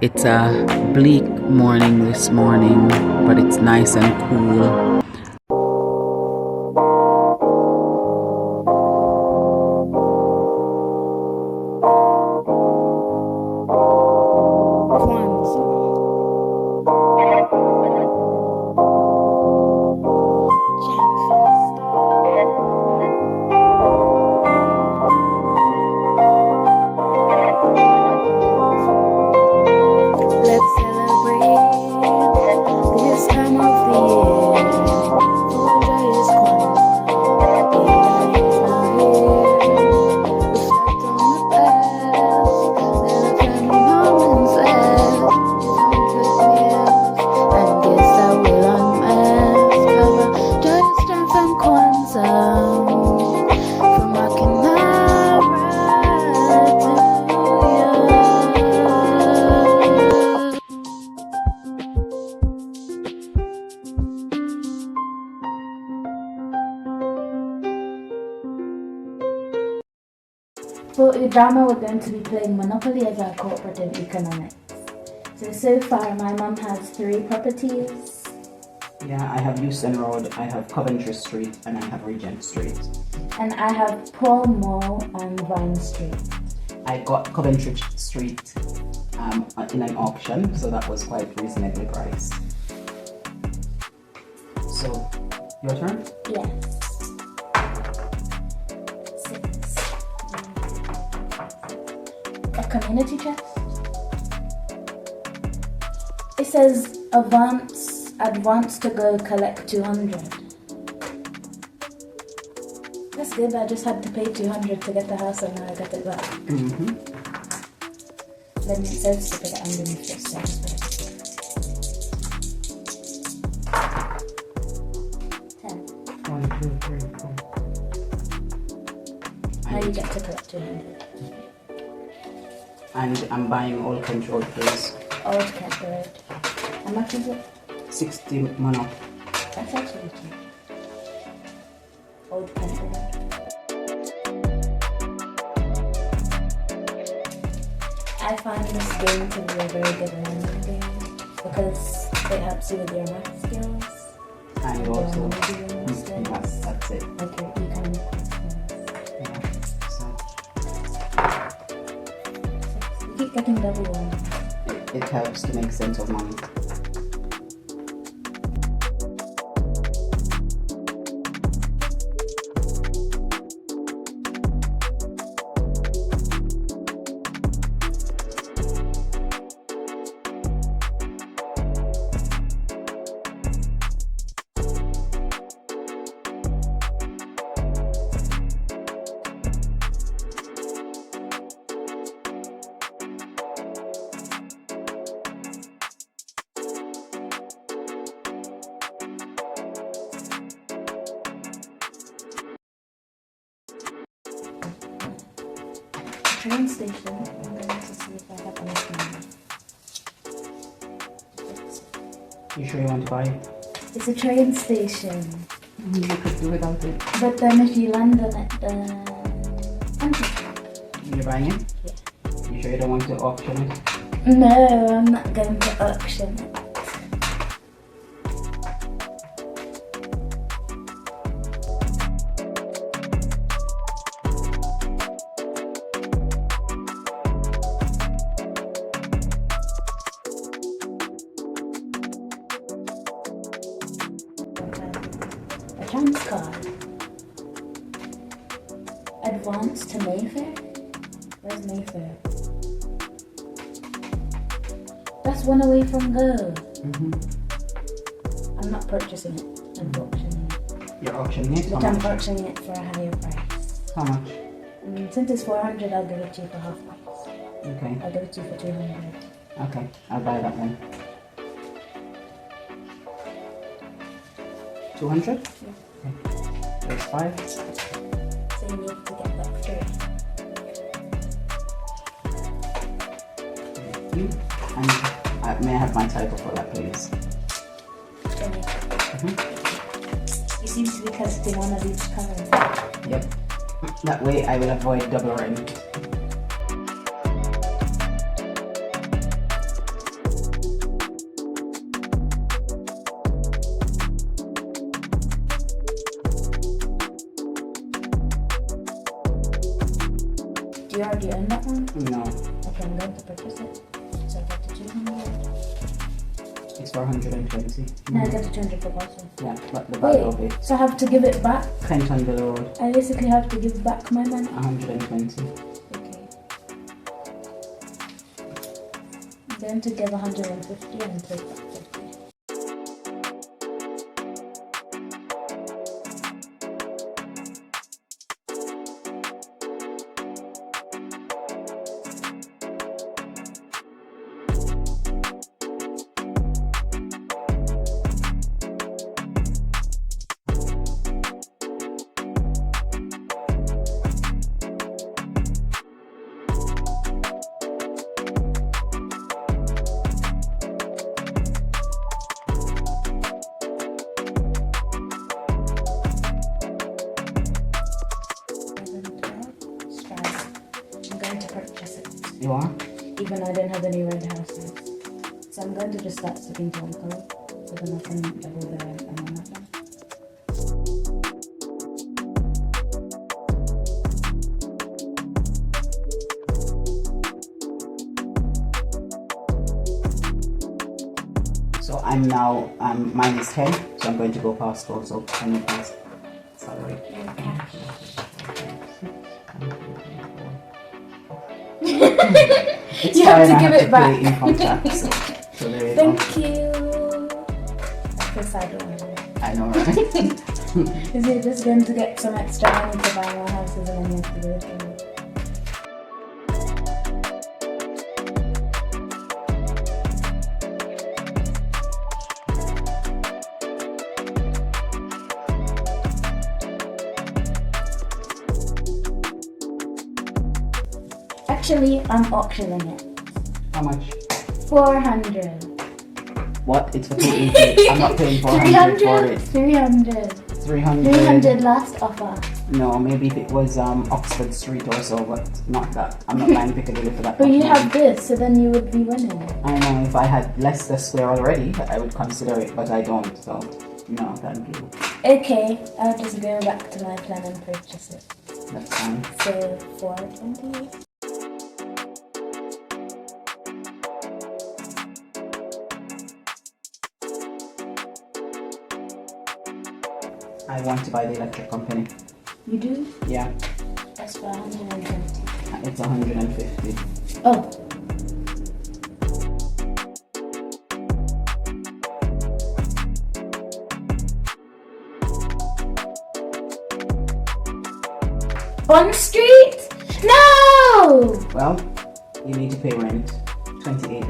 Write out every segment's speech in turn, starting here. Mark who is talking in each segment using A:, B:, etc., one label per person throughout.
A: It's a bleak morning this morning, but it's nice and cool.
B: For the drama, we're going to be playing Monopoly as our cooperative economics. So far, my mom has 3 properties.
A: Yeah, I have Euston Road, I have Coventry Street, and I have Regent Street.
B: And I have Paul Mall and Vine Street.
A: I got Coventry Street in an auction, so that was quite reasonably priced. So, your turn?
B: Yes. A community chest. It says advance to go collect 200. That's good, I just had to pay 200 to get the house and now I got it back. Then it says to put it underneath your steps. 10.
A: 1, 2, 3, 4.
B: Now you get to collect 200.
A: And I'm buying Old Kent Road, please.
B: Old Kent Road. How much is it?
A: 60 mono.
B: That's actually cheap. Old Kent Road. I find this game to be a very good learning game because it helps you with your math skills.
A: And also, that's it.
B: Like your economic skills.
A: Yeah, so
B: You keep getting double one.
A: it helps to make sense of money.
B: Train station. I'm going to see if I have anything.
A: You sure you want to buy it?
B: It's a train station.
A: You could do without it.
B: But then if you land on it,
A: You're buying it?
B: Yeah.
A: You sure you don't want to auction it?
B: No, I'm not going to auction it. A trans card. Advance to Mayfair? Where's Mayfair? That's one away from Go. I'm not purchasing it. I'm auctioning it.
A: You're auctioning it?
B: But
A: How
B: I'm
A: much?
B: auctioning it for a higher price.
A: How much?
B: Since it's 400, I'll give it to you for half price.
A: Okay.
B: I'll give it to you for 200.
A: Okay, I'll buy that one. 200?
B: Yeah.
A: Okay. There's 5.
B: So you need to get that 3.
A: Thank you. And may I have my title for that, please?
B: You seem to be testing one of each color.
A: Yep. That way I will avoid double rent.
B: you own that one?
A: No,
B: Okay, I'm going to purchase it. So I get to 200.
A: it's for 120.
B: No, I get to 200 for parcel.
A: Yeah, but the value of
B: Wait,
A: it.
B: so I have to give it back?
A: Kent on the road,
B: I basically have to give back my money?
A: 120.
B: Okay. I'm going to give 150 and take back 50. I'm going to purchase it.
A: You are?
B: Even though I don't have any red houses. So I'm going to just start sticking to one color. So then I can double the red and then that one.
A: So I'm now minus 10, so I'm going to go past also. Can you please? Sorry.
B: Cash.
A: It's
B: You
A: fine,
B: have to
A: I
B: give
A: have
B: it
A: to
B: back.
A: pay income tax. So there you go.
B: Thank you. That's the side one.
A: I know, right?
B: Is it just going to get some extra money to buy more houses and then you have to do it again? Actually, I'm auctioning it.
A: How much?
B: 400.
A: What? It's for 280. I'm not paying 400 for
B: 300.
A: it.
B: 300.
A: 300.
B: 300 last offer.
A: No, maybe if it was Oxford Street or so, but not that. I'm not buying Piccadilly for that.
B: But
A: much
B: you
A: money.
B: have this, so then you would be winning.
A: I know, if I had Leicester Square already, I would consider it, but I don't, so no, thank you.
B: Okay, I'll just go back to my plan and purchase it.
A: That's fine.
B: So 420.
A: I want to buy the electric company.
B: You do?
A: Yeah,
B: That's for 120.
A: it's 150.
B: Oh. Bond Street? No!
A: Well, you need to pay rent. $28.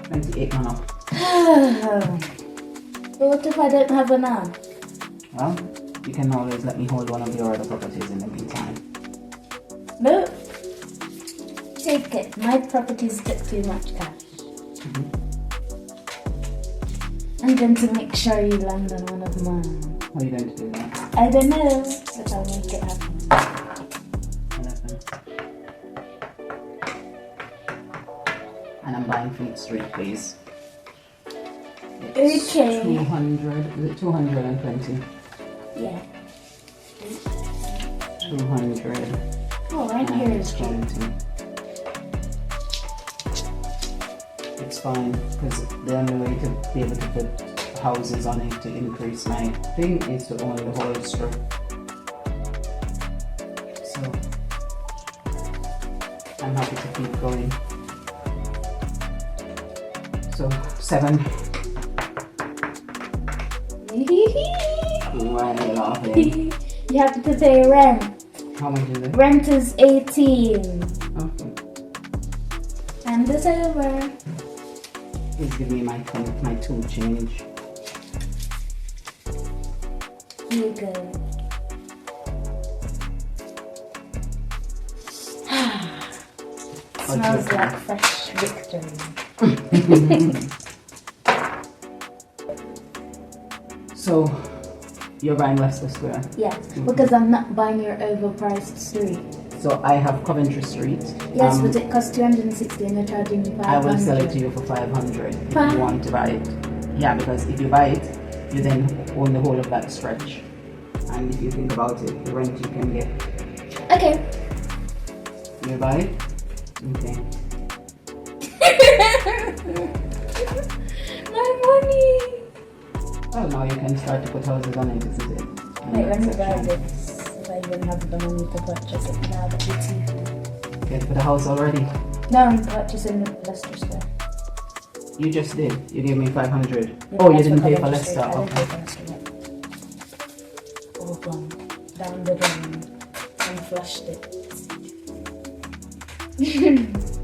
A: 28 man up.
B: But what if I don't have enough?
A: Well, you can always let me hold one of your other properties in the meantime.
B: No. Take it. My properties get too much cash. I'm going to make sure you land on one of mine.
A: How are you going to do that?
B: I don't know, but I'll make it happen.
A: 11. And I'm buying Fleet Street, please. It's
B: Okay.
A: 200, is it 220?
B: Yeah.
A: 200.
B: Oh, right here is cheap.
A: 20. It's fine, because the only way to be able to put houses on it to increase my thing is to own the whole strip. So I'm happy to keep going. So 7. Why are you laughing?
B: You have to pay rent.
A: How much is it?
B: Rent is 18.
A: Okay.
B: And it's over.
A: Please give me my 2 change.
B: You go. Smells like fresh victory.
A: So you're buying Leicester Square.
B: Yes, because I'm not buying your overpriced street.
A: So I have Coventry Street.
B: Yes, but it costs 260 and you're charging me 500.
A: I will sell it to you for 500 if you want to buy it. Yeah, because if you buy it, you then own the whole of that stretch. And if you think about it, the rent you can get.
B: Okay.
A: You buy it? Okay.
B: My money!
A: Well, now you can start to put houses on it, isn't it?
B: Wait, let me buy this. If I even have the money to purchase it now that it's easy.
A: Okay, for the house already?
B: No, I'm purchasing Leicester Square.
A: You just did. You gave me 500.
B: Yeah,
A: Oh, you
B: that's
A: didn't
B: what
A: pay for
B: Leicester
A: Leicester.
B: Square. I didn't pay
A: Okay.
B: for Leicester yet. All gone. Down the drain. And flushed it.
A: It's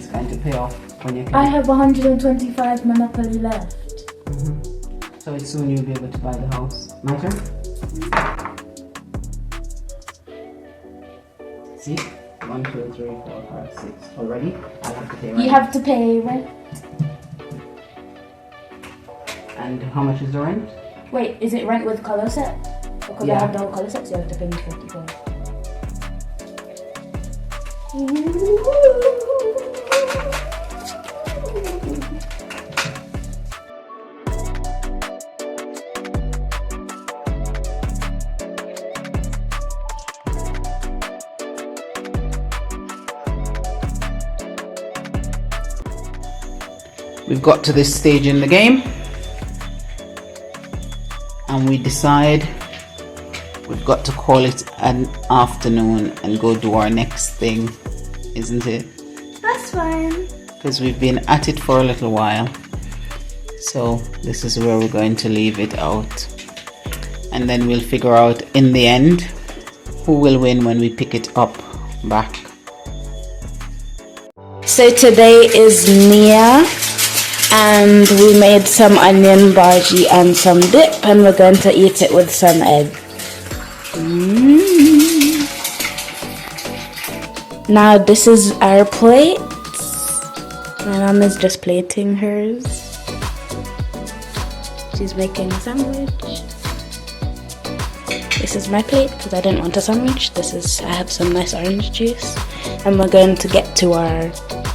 A: going to pay off when you can.
B: I have 125 Monopoly left.
A: So soon you'll be able to buy the house. My turn? See? 1, 2, 3, 4, 5, 6. Already? I'll have to pay rent.
B: You have to pay rent.
A: And how much is the rent?
B: Wait, is it rent with colour set? Because I have the whole colour set, so you have to pay me 54.
A: We've got to this stage in the game and we decide we've got to call it an afternoon and go do our next thing, isn't it?
B: That's fine.
A: Because we've been at it for a little while, so this is where we're going to leave it out, and then we'll figure out in the end who will win when we pick it up back.
B: So today is Nia, and we made some onion bhaji and some dip, and we're going to eat it with some egg. Now this is our plate. My mom is just plating hers. She's making a sandwich. This is my plate because I didn't want a sandwich. I have some nice orange juice, and we're going to get to our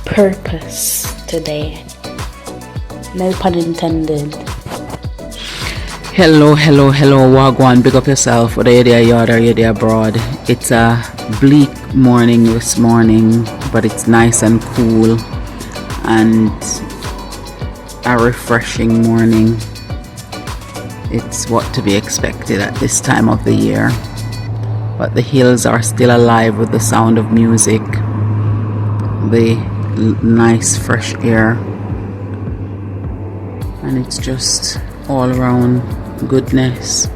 B: purpose today. No pun intended.
A: Hello, wagwan, big up yourself, whether you're there yard or you're there abroad. It's a bleak morning this morning, but it's nice and cool and a refreshing morning. It's what to be expected at this time of the year, but the hills are still alive with the sound of music, the nice fresh air, and it's just all around goodness.